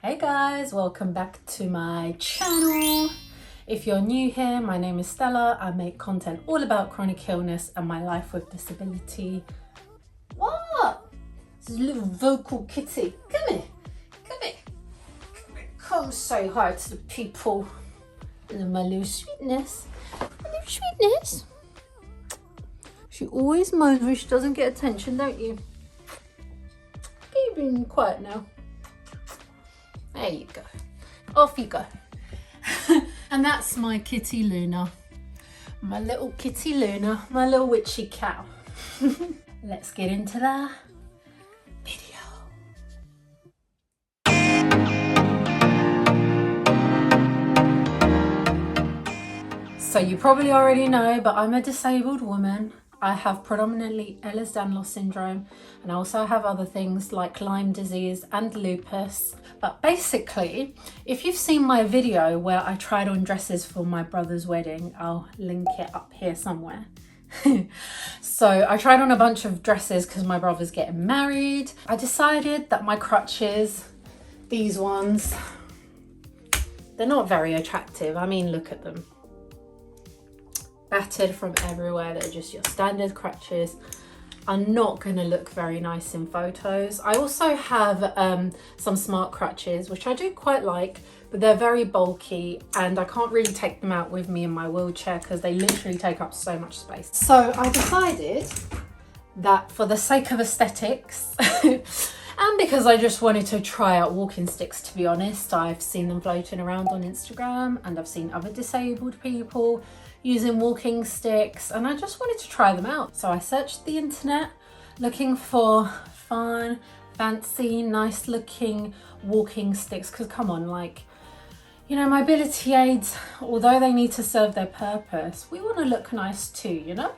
Hey guys, welcome back to my channel. If you're new here, my name is Stella. I make content all about chronic illness and my life with disability. What? This is a little vocal kitty. Come here, come here. Come say hi to the people. And my little sweetness. My little sweetness. She always moans when she doesn't get attention, don't you? You've been quiet now. There you go. Off you go. And that's my kitty Luna. My little kitty Luna, my little witchy cow. Let's get into the video. So you probably already know, but I'm a disabled woman. I have predominantly Ehlers Danlos syndrome, and I also have other things like Lyme disease and lupus. But basically, if you've seen my video where I tried on dresses for my brother's wedding, I'll link it up here somewhere. So I tried on a bunch of dresses because my brother's getting married. I decided that my crutches, these ones, they're not very attractive. I mean, look at them. Battered from everywhere. They're just your standard crutches. Are not going to look very nice in photos. I also have some smart crutches, which I do quite like, but they're very bulky and I can't really take them out with me in my wheelchair because they literally take up so much space. So I decided that for the sake of aesthetics and because I just wanted to try out walking sticks, to be honest, I've seen them floating around on Instagram and I've seen other disabled people using walking sticks and I just wanted to try them out. So I searched the internet looking for fun, fancy, nice looking walking sticks because come on, like, you know, mobility aids, although they need to serve their purpose, we want to look nice too, you know?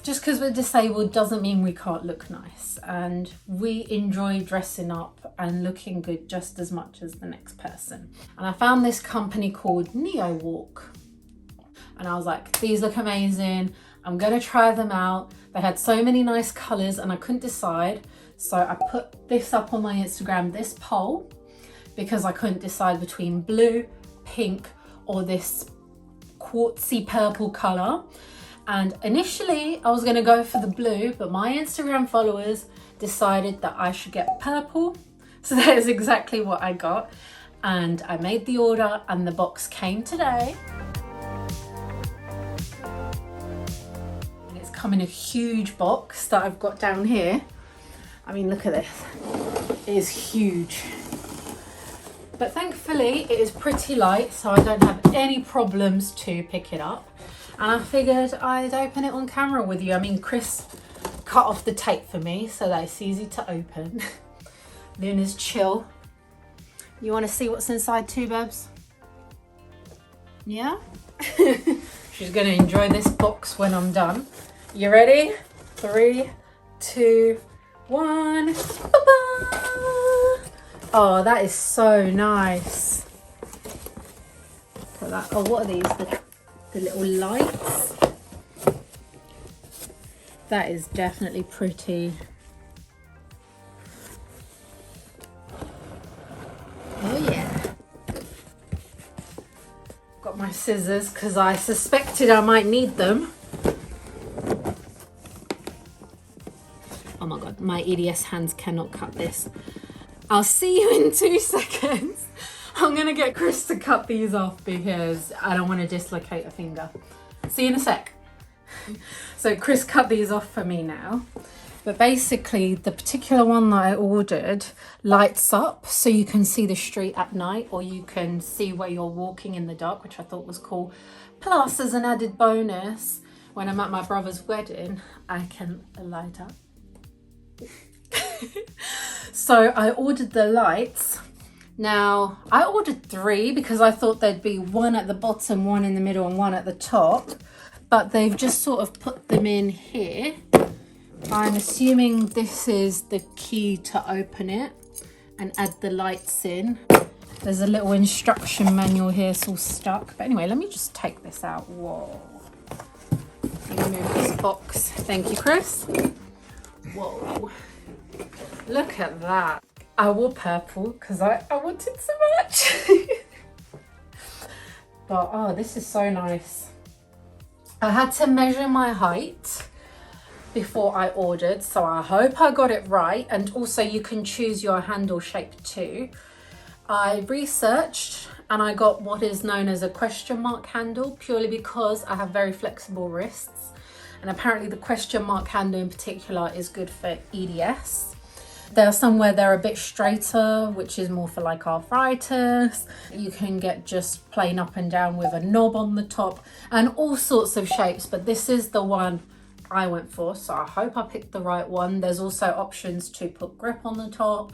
Just because we're disabled doesn't mean we can't look nice, and we enjoy dressing up and looking good just as much as the next person. And I found this company called Neo Walk. And I was like, these look amazing. I'm gonna try them out. They had so many nice colors and I couldn't decide. So I put this up on my Instagram, this poll, because I couldn't decide between blue, pink, or this quartzy purple color. And initially I was gonna go for the blue, but my Instagram followers decided that I should get purple. So that is exactly what I got. And I made the order and the box came today. Come in a huge box that I've got down here. I mean, look at this. It is huge. But thankfully it is pretty light, so I don't have any problems to pick it up. And I figured I'd open it on camera with you. I mean, Chris cut off the tape for me so that it's easy to open. Luna's chill. You want to see what's inside too, Babs? Yeah? She's going to enjoy this box when I'm done. You ready? 3, 2, 1. Oh, that is so nice. Look at that. Oh, what are these? The little lights. That is definitely pretty. Oh yeah. Got my scissors because I suspected I might need them. Oh my God, my EDS hands cannot cut this. I'll see you in 2 seconds. I'm gonna get Chris to cut these off because I don't want to dislocate a finger. See you in a sec. So Chris cut these off for me now. But basically the particular one that I ordered lights up so you can see the street at night or you can see where you're walking in the dark, which I thought was cool. Plus, as an added bonus, when I'm at my brother's wedding, I can light up. So I ordered the lights. Now I ordered 3 because I thought there'd be one at the bottom, one in the middle and one at the top, but they've just sort of put them in here. I'm assuming this is the key to open it and add the lights in. There's a little instruction manual here, it's all stuck, but anyway, let me just take this out. Whoa, let me move this box. Thank you, Chris. Whoa, look at that. I wore purple because I wanted so much. But oh, this is so nice. I had to measure my height before I ordered, so I hope I got it right. And also you can choose your handle shape too. I researched and I got what is known as a question mark handle, purely because I have very flexible wrists. And apparently the question mark handle in particular is good for EDS. There are some where they're a bit straighter, which is more for like arthritis. You can get just plain up and down with a knob on the top and all sorts of shapes, but this is the one I went for, so I hope I picked the right one. There's also options to put grip on the top.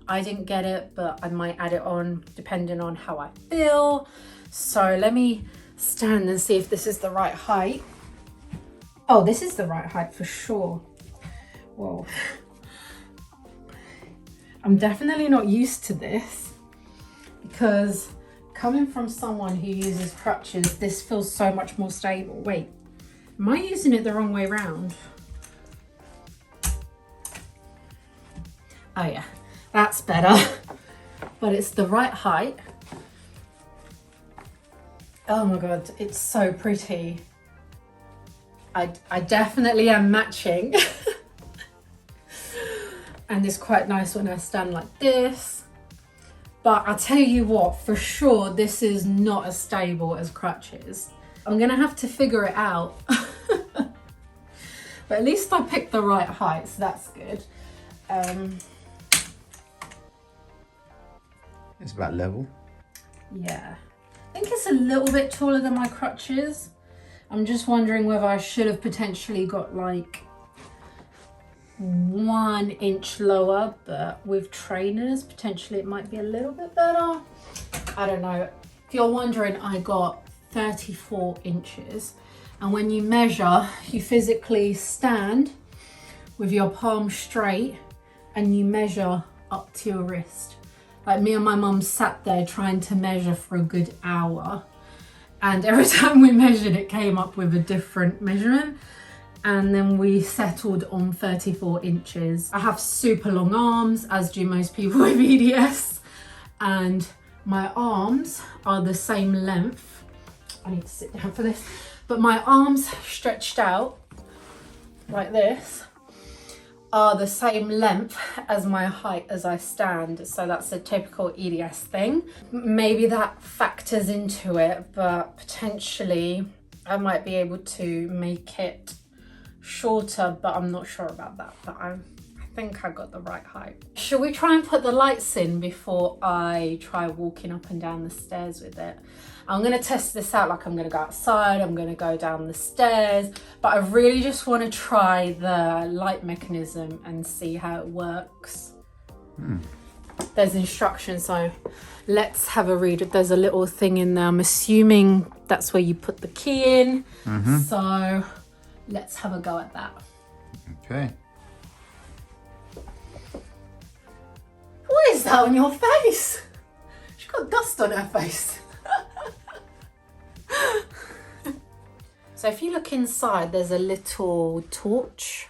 I didn't get it, but I might add it on depending on how I feel. So let me stand and see if this is the right height. Oh, this is the right height for sure. Whoa. I'm definitely not used to this because coming from someone who uses crutches, this feels so much more stable. Wait, am I using it the wrong way around? Oh yeah, that's better. But it's the right height. Oh my God, it's so pretty. I definitely am matching. And it's quite nice when I stand like this. But I'll tell you what, for sure, this is not as stable as crutches. I'm gonna have to figure it out. But at least I picked the right height, so that's good. It's about level. Yeah, I think it's a little bit taller than my crutches. I'm just wondering whether I should have potentially got like 1 inch lower, but with trainers potentially it might be a little bit better. I don't know. If you're wondering, I got 34 inches, and when you measure, you physically stand with your palm straight and you measure up to your wrist. Like me and my mum sat there trying to measure for a good hour, and every time we measured it came up with a different measurement. And then we settled on 34 inches. I have super long arms, as do most people with EDS. And my arms are the same length. I need to sit down for this. But my arms stretched out like this are the same length as my height as I stand. So that's a typical EDS thing. Maybe that factors into it, but potentially I might be able to make it shorter, but I'm not sure about that. But I think I got the right height. Should we try and put the lights in before I try walking up and down the stairs with it? I'm gonna test this out. Like, I'm gonna go outside, I'm gonna go down the stairs, but I really just want to try the light mechanism and see how it works. There's instructions, so let's have a read. There's a little thing in there. I'm assuming that's where you put the key in. So let's have a go at that. Okay. What is that on your face? She's got dust on her face. So if you look inside, there's a little torch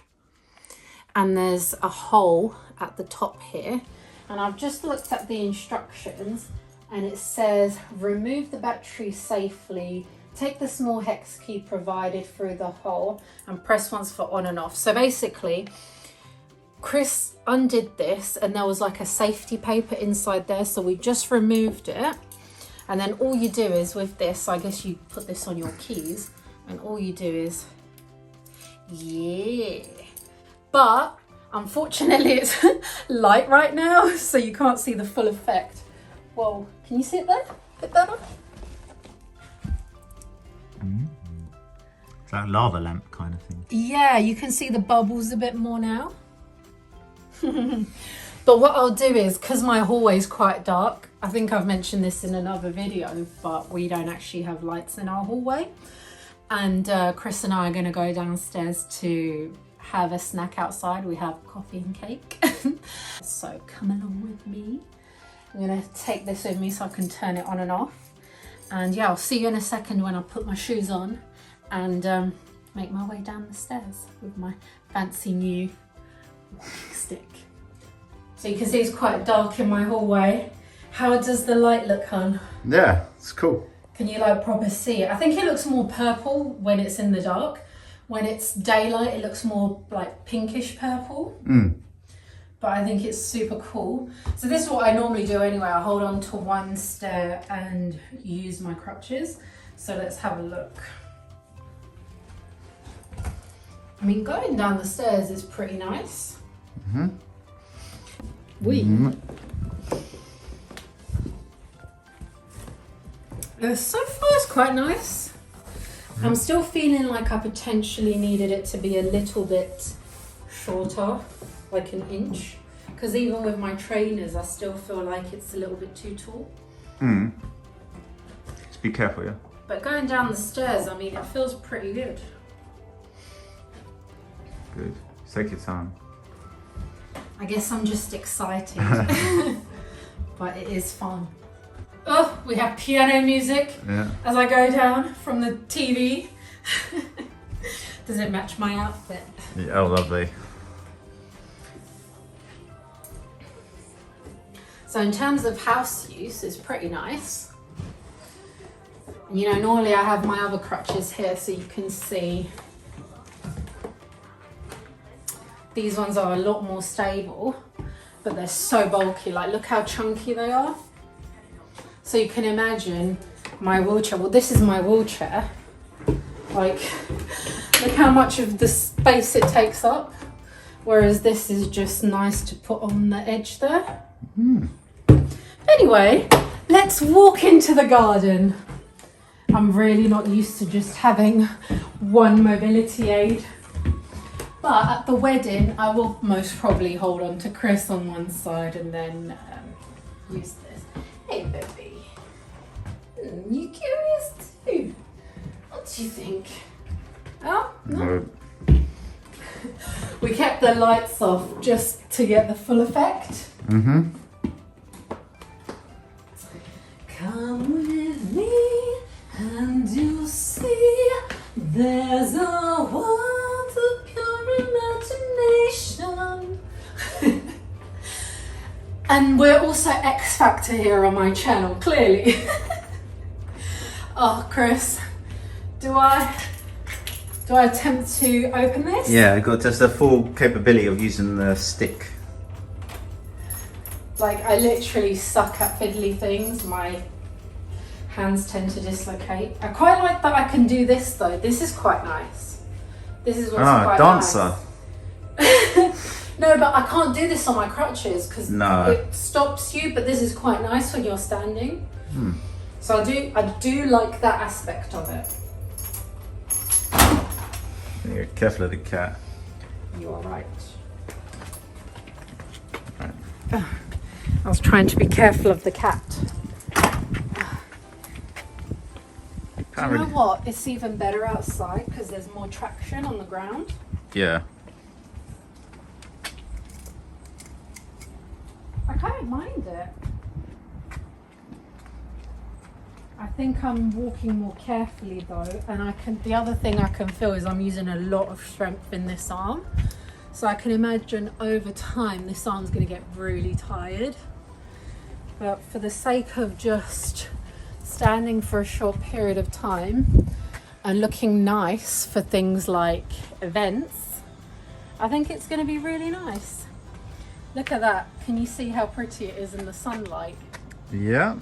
and there's a hole at the top here. And I've just looked at the instructions and it says, remove the battery safely, take the small hex key provided through the hole and press once for on and off. So basically, Chris undid this and there was like a safety paper inside there. So we just removed it. And then all you do is with this, I guess you put this on your keys and all you do is, yeah. But unfortunately it's light right now, so you can't see the full effect. Whoa, can you see it there? Bit better? It's like a lava lamp kind of thing. Yeah, you can see the bubbles a bit more now. But what I'll do is, because my hallway is quite dark, I think I've mentioned this in another video, but we don't actually have lights in our hallway. And Chris and I are going to go downstairs to have a snack outside. We have coffee and cake. So come along with me. I'm going to take this with me so I can turn it on and off. And yeah, I'll see you in a second when I put my shoes on and make my way down the stairs with my fancy new walking stick. So you can see it's quite dark in my hallway. How does the light look, hon? Yeah, it's cool. Can you like proper see it? I think it looks more purple when it's in the dark. When it's daylight, it looks more like pinkish purple. But I think it's super cool. So this is what I normally do anyway. I hold on to one stair and use my crutches. So let's have a look. I mean, going down the stairs is pretty nice. So far it's quite nice. I'm still feeling like I potentially needed it to be a little bit shorter, like an inch. Because even with my trainers, I still feel like it's a little bit too tall. Just be careful, yeah? But going down the stairs, I mean, it feels pretty good. Good. Take your time. I guess I'm just excited. But it is fun. Oh, we have piano music as I go down from the TV. Does it match my outfit? Yeah, oh, lovely. So in terms of house use, it's pretty nice. And you know, normally I have my other crutches here so you can see. These ones are a lot more stable, but they're so bulky. Like, look how chunky they are. So you can imagine my wheelchair. Well, this is my wheelchair. Like, look how much of the space it takes up. Whereas this is just nice to put on the edge there. Anyway, let's walk into the garden. I'm really not used to just having one mobility aid. But at the wedding, I will most probably hold on to Chris on one side and then use this. Hey, baby. You curious too? What do you think? Oh, no. We kept the lights off just to get the full effect. Come with me and you'll see there's a world of pure imagination. And we're also X Factor here on my channel, clearly. Oh, Chris, do I attempt to open this? Yeah, I got just the full capability of using the stick. Like, I literally suck at fiddly things. My hands tend to dislocate. I quite like that I can do this though. This is quite nice. This is what's quite dancer. Nice. No, but I can't do this on my crutches because No. it stops you, but this is quite nice when you're standing. So I do like that aspect of it. You're careful of the cat. You are right. I was trying to be careful of the cat. Do you know what? It's even better outside because there's more traction on the ground. Yeah. I don't mind it. I think I'm walking more carefully though, and the other thing I can feel is I'm using a lot of strength in this arm. So I can imagine over time this arm's going to get really tired. But for the sake of just standing for a short period of time and looking nice for things like events, I think it's going to be really nice. Look at that. Can you see how pretty it is in the sunlight? Yeah.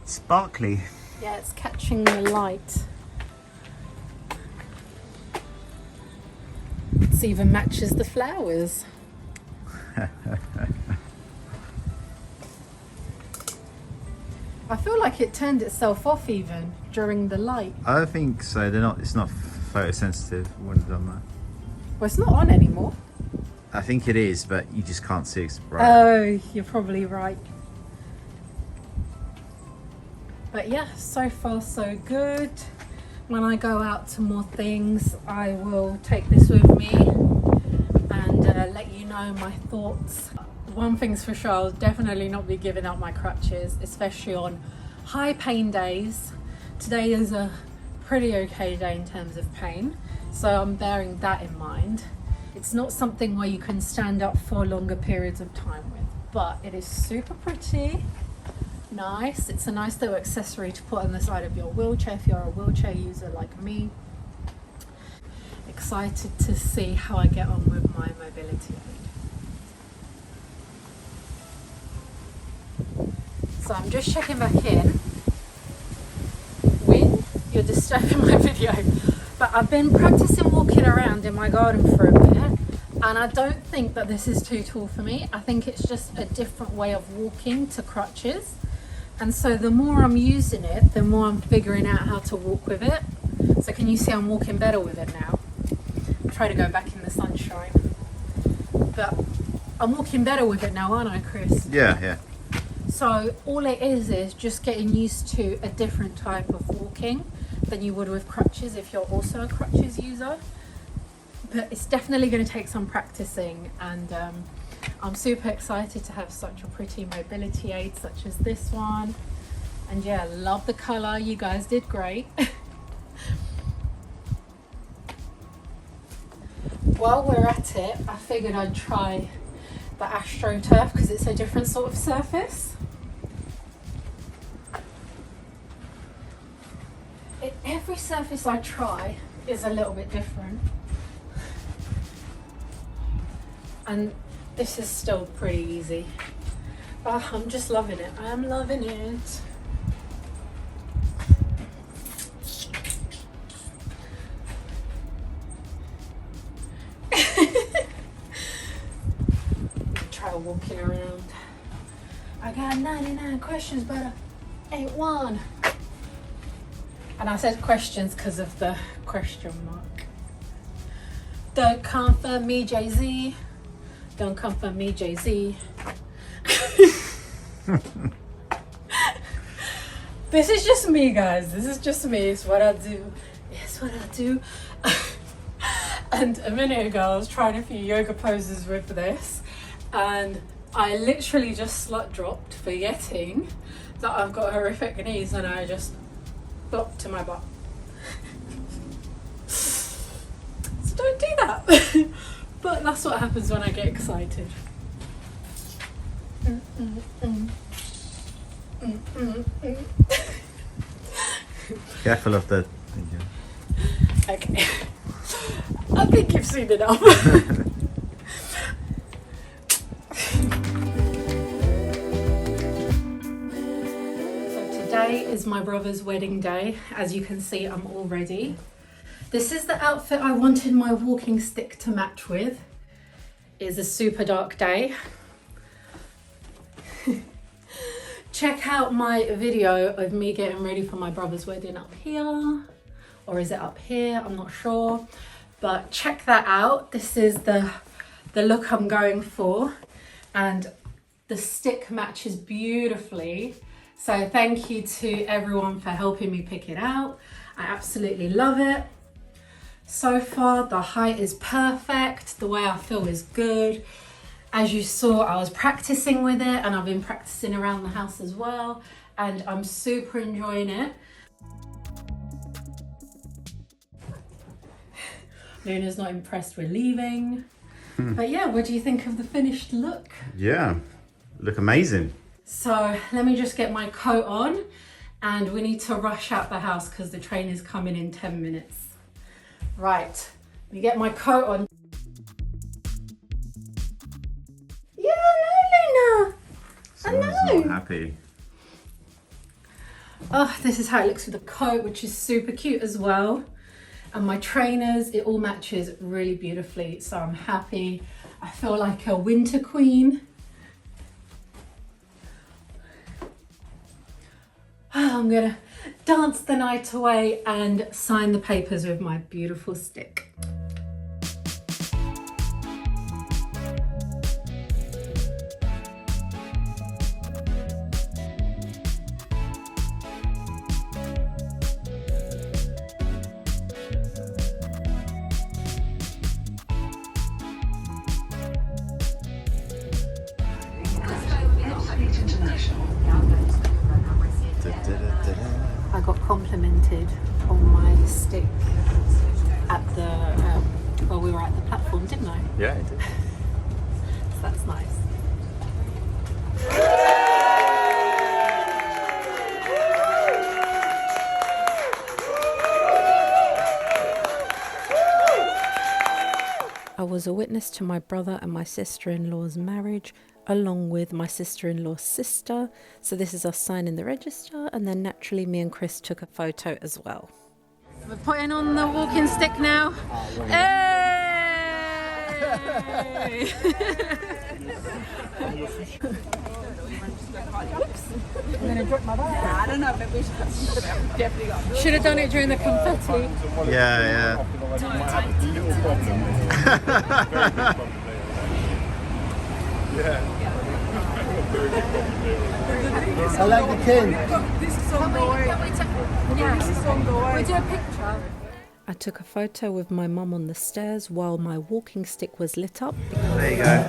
Sparkly. Yeah, it's catching the light. It even matches the flowers. I feel like it turned itself off even during the light. I don't think so. It's not photosensitive. I wouldn't have done that. Well, it's not on anymore. I think it is, but you just can't see it's bright. Oh, you're probably right. But yeah, so far so good. When I go out to more things, I will take this with me and let you know my thoughts. One thing's for sure, I'll definitely not be giving up my crutches, especially on high pain days. Today is a pretty okay day in terms of pain, so I'm bearing that in mind. It's not something where you can stand up for longer periods of time with, but it is super pretty, nice. It's a nice little accessory to put on the side of your wheelchair if you're a wheelchair user like me. Excited to see how I get on with my mobility aid. So I'm just checking back in. Win, you're disturbing my video. But I've been practicing walking around in my garden for a bit, and I don't think that this is too tall for me. I think it's just a different way of walking to crutches. And so the more I'm using it, the more I'm figuring out how to walk with it. So can you see I'm walking better with it now? I'll try to go back in the sunshine. But I'm walking better with it now, aren't I, Chris? Yeah. So all it is just getting used to a different type of walking than you would with crutches if you're also a crutches user. But it's definitely going to take some practicing, and I'm super excited to have such a pretty mobility aid such as this one. And yeah, love the colour, you guys did great. While we're at it, I figured I'd try the AstroTurf because it's a different sort of surface. Every surface I try is a little bit different, and this is still pretty easy. I'm just loving it. I am loving it. Try walking around. I got 99 questions, but I ain't one. And I said questions because of the question mark. Don't come for me, Jay-Z. Don't come for me, Jay-Z. This is just me, guys. This is just me. It's what I do. It's what I do. And a minute ago, I was trying a few yoga poses with this, and I literally just slut dropped, forgetting that I've got horrific knees, and I just flop to my butt. So don't do that. But that's what happens when I get excited. Careful of the. Okay. I think you've seen enough. Today is my brother's wedding day. As you can see, I'm all ready. This is the outfit I wanted my walking stick to match with. It's a super dark day. Check out my video of me getting ready for my brother's wedding up here. Or is it up here? I'm not sure. But check that out. This is the look I'm going for. And the stick matches beautifully. So thank you to everyone for helping me pick it out. I absolutely love it. So far, the height is perfect. The way I feel is good. As you saw, I was practicing with it, and I've been practicing around the house as well. And I'm super enjoying it. Luna's not impressed we're leaving. But yeah, what do you think of the finished look? Yeah, look amazing. So let me just get my coat on, and we need to rush out the house because the train is coming in 10 minutes. Right, let me get my coat on. Yeah, I know, Luna. Someone's I know. not happy. Oh, this is how it looks with the coat, which is super cute as well. And my trainers, it all matches really beautifully. So I'm happy. I feel like a winter queen. I'm gonna dance the night away and sign the papers with my beautiful stick. I got complimented on my stick at the while we were at the platform. platform, didn't I? Yeah, it did. So that's nice. I was a witness to my brother and my sister-in-law's marriage, along with my sister-in-law's sister. So this is us signing the register, and then naturally me and Chris took a photo as well. We're putting on the walking stick now. Hey! I'm gonna drop my bag. I don't know, but we should have done it during the confetti. Yeah. I like the king. This is on the way. This is on the way. We do a picture. I took a photo with my mum on the stairs while my walking stick was lit up. There you go.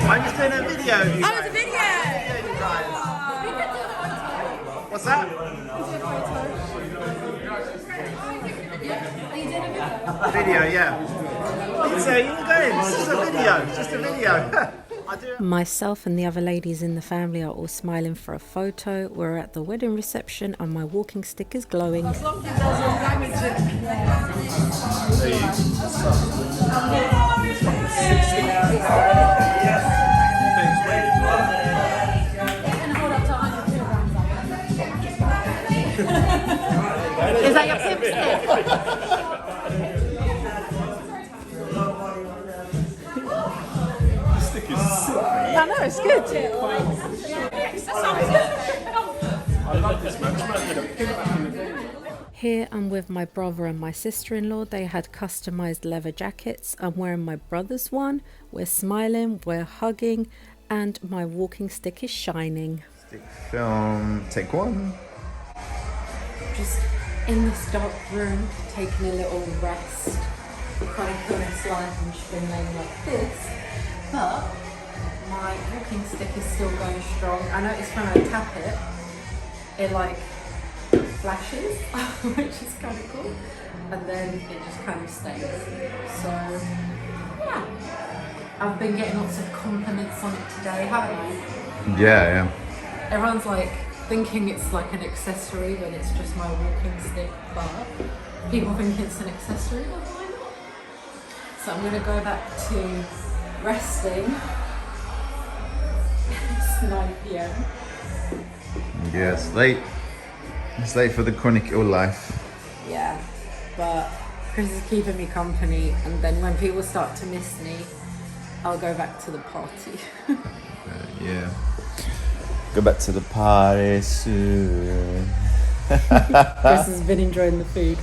I'm just doing a video of you guys. Oh, it's a video! You guys. What's that? Video, yeah. So you were going, this is a video, just a video. Myself and the other ladies in the family are all smiling for a photo. We're at the wedding reception and my walking stick is glowing. As long as it doesn't damage it. Is that your pimp stick? I know, it's good. Here I'm with my brother and my sister-in-law. They had customized leather jackets. I'm wearing my brother's one. We're smiling, we're hugging, and my walking stick is shining. Stick film, take one. Just in this dark room, taking a little rest. Kind of put this life and just been laying like this. But my walking stick is still going strong. I noticed when I tap it, it like flashes, which is kind of cool. And then it just kind of stays. So, yeah. I've been getting lots of compliments on it today, haven't I? Yeah. Everyone's like thinking it's like an accessory when it's just my walking stick, but people think it's an accessory, but why not? So I'm going to go back to resting. It's 9 p.m. Yeah, it's late. It's late for the chronic ill life. Yeah, but Chris is keeping me company, and then when people start to miss me, I'll go back to the party. Yeah. Go back to the party soon. Chris has been enjoying the food.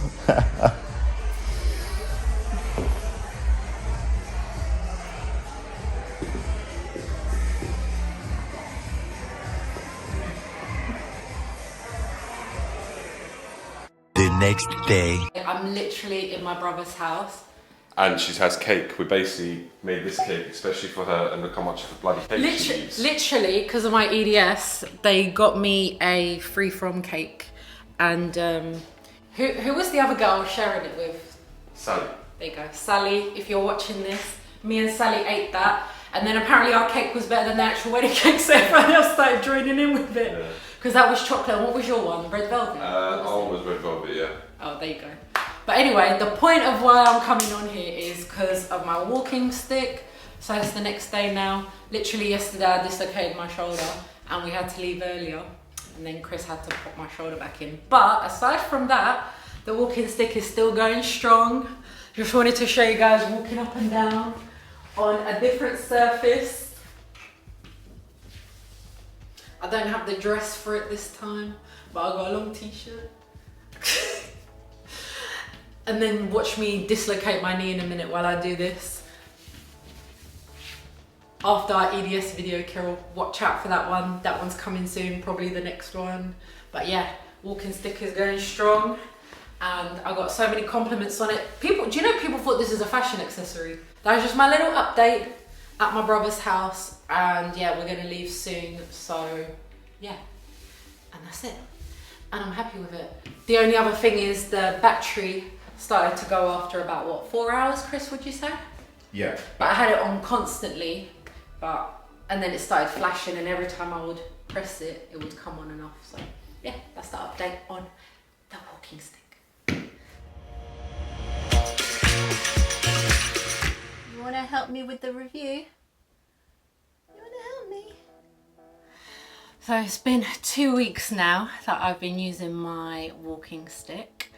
The next day. I'm literally in my brother's house. And she has cake. We basically made this cake especially for her, and look how much of a bloody cake she eats. Literally, because of my EDS, they got me a free from cake. And who was the other girl I was sharing it with? Sally. There you go. Sally, if you're watching this, me and Sally ate that. And then apparently our cake was better than the actual wedding cake, so everyone else started joining in with it. Because that was chocolate. And what was your one? Red velvet? Ours was red velvet, yeah. Oh, there you go. But anyway, the point of why I'm coming on here is because of my walking stick. So it's the next day now. Literally yesterday I dislocated my shoulder and we had to leave earlier. And then Chris had to put my shoulder back in. But aside from that, the walking stick is still going strong. Just wanted to show you guys walking up and down on a different surface. I don't have the dress for it this time, but I got a long t-shirt. And then watch me dislocate my knee in a minute while I do this. After our EDS video, Carol, watch out for that one. That one's coming soon, probably the next one. But yeah, walking stick is going strong. And I got so many compliments on it. People, do you know people thought this is a fashion accessory? That was just my little update at my brother's house. And yeah, we're gonna leave soon. So yeah, and that's it. And I'm happy with it. The only other thing is the battery started to go after about, what, 4 hours, Chris, would you say? Yeah. But I had it on constantly, and then it started flashing, and every time I would press it, it would come on and off. So yeah, that's the update on the walking stick. You want to help me with the review? You want to help me? So it's been 2 weeks now that I've been using my walking stick,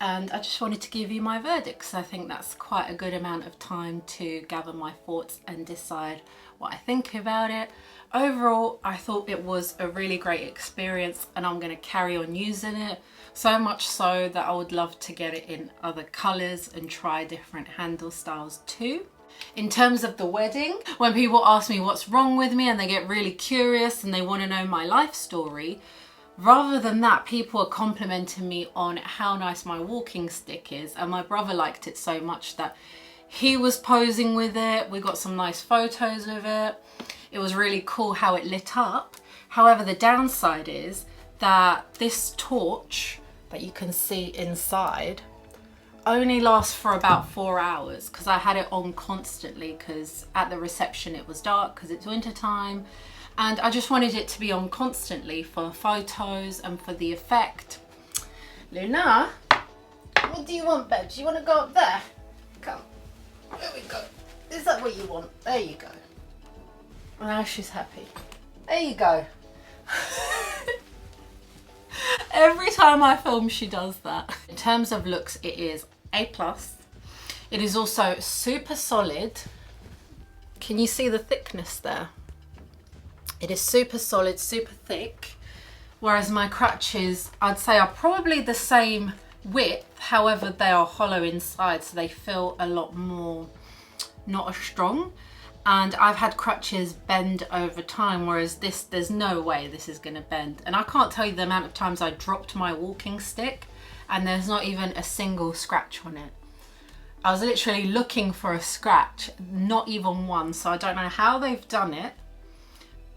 and I just wanted to give you my verdict because I think that's quite a good amount of time to gather my thoughts and decide what I think about it. Overall, I thought it was a really great experience, and I'm going to carry on using it, so much so that I would love to get it in other colours and try different handle styles too. In terms of the wedding, when people ask me what's wrong with me and they get really curious and they want to know my life story, rather than that, people are complimenting me on how nice my walking stick is, and my brother liked it so much that he was posing with it. We got some nice photos of it. It was really cool how it lit up. However, the downside is that this torch that you can see inside only lasts for about 4 hours because I had it on constantly because at the reception it was dark because it's winter time, and I just wanted it to be on constantly for photos and for the effect. Luna, what do you want, babe? Do you want to go up there? Come. There we go. Is that what you want? There you go. Now she's happy. There you go. Every time I film she does that. In terms of looks, it is A+. It is also super solid. Can you see the thickness there? It is super solid, super thick. Whereas my crutches, I'd say, are probably the same width. However, they are hollow inside, so they feel a lot more not as strong. And I've had crutches bend over time, whereas this, there's no way this is gonna bend. And I can't tell you the amount of times I dropped my walking stick and there's not even a single scratch on it. I was literally looking for a scratch, not even one. So I don't know how they've done it,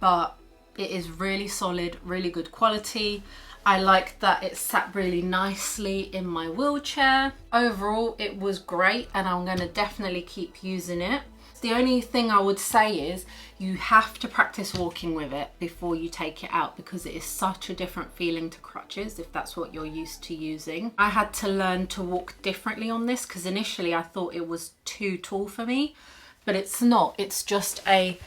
but it is really solid, really good quality. I like that it sat really nicely in my wheelchair. Overall, it was great, and I'm gonna definitely keep using it. The only thing I would say is you have to practice walking with it before you take it out because it is such a different feeling to crutches if that's what you're used to using. I had to learn to walk differently on this because initially I thought it was too tall for me, but it's not. It's just a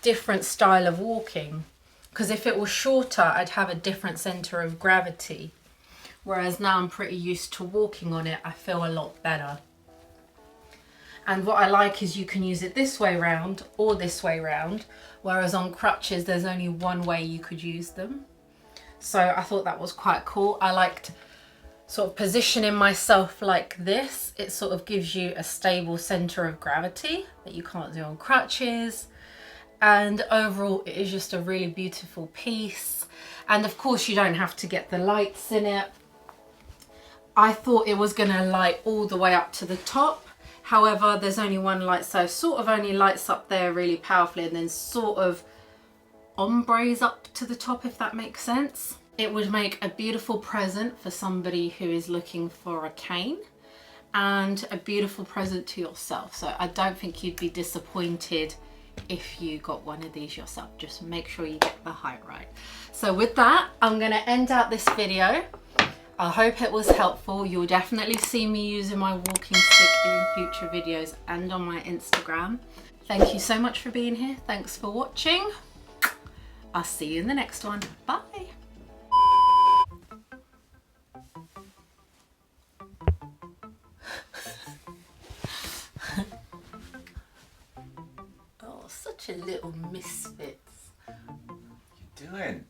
different style of walking, because if it was shorter I'd have a different center of gravity, whereas now I'm pretty used to walking on it. I feel a lot better. And what I like is you can use it this way round or this way round, whereas on crutches there's only one way you could use them. So I thought that was quite cool. I liked sort of positioning myself like this. It sort of gives you a stable center of gravity that you can't do on crutches. And overall it is just a really beautiful piece. And of course you don't have to get the lights in it. I thought it was gonna light all the way up to the top. However, there's only one light, so sort of only lights up there really powerfully and then sort of ombres up to the top, if that makes sense. It would make a beautiful present for somebody who is looking for a cane and a beautiful present to yourself. So I don't think you'd be disappointed if you got one of these yourself. Just make sure you get the height right. So with that, I'm gonna end out this video. I hope it was helpful. You'll definitely see me using my walking stick in future videos and on my Instagram. Thank you so much for being here. Thanks for watching. I'll see you in the next one. Bye. Oh, such a little misfit. What are you doing?